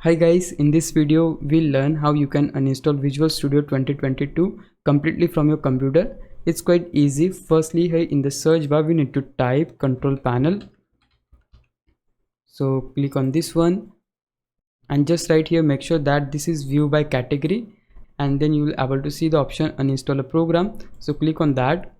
Hi guys, in this video we'll learn how you can uninstall Visual Studio 2022 completely from your computer. It's quite easy. Firstly, here in the search bar we need to type control panel. So click on this one and just right here make sure that this is view by category, and then you will able to see the option uninstall a program. So click on that,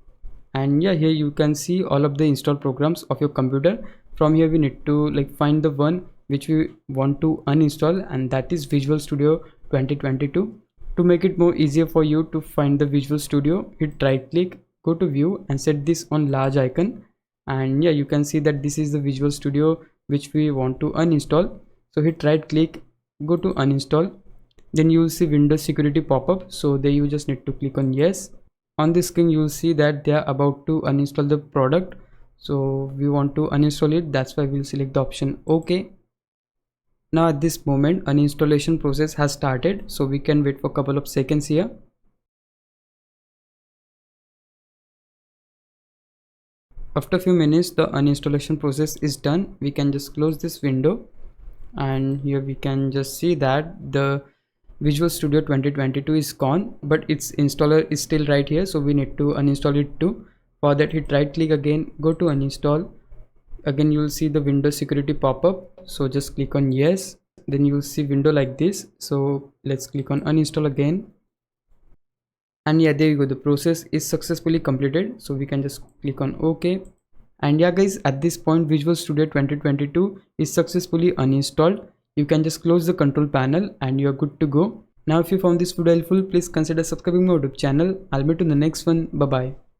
and yeah, here you can see all of the installed programs of your computer. From here we need to find the one which we want to uninstall, and that is Visual Studio 2022. To make it more easier for you to find the Visual Studio, hit right click, go to view and set this on large icon, and yeah, you can see that this is the Visual Studio which we want to uninstall. So hit right click, go to uninstall, then you will see Windows security pop-up. So there you just need to click on yes. On the screen you will see that they are about to uninstall the product, so we want to uninstall it. That's why we'll select the option OK. Now at this moment uninstallation process has started, so we can wait for a couple of seconds here. After a few minutes the uninstallation process is done. We can just close this window, and here we can just see that the Visual Studio 2022 is gone, but its installer is still right here, so we need to uninstall it too. For that, hit right click again, go to uninstall. Again you will see the Windows security pop-up, so just click on yes. Then you will see window like this, so let's click on uninstall again, and yeah, there you go, the process is successfully completed. So we can just click on OK. And yeah guys, at this point Visual Studio 2022 is successfully uninstalled. You can just close the control panel and you're good to go. Now if you found this video helpful, please consider subscribing my YouTube channel. I'll meet you in the next one. Bye bye.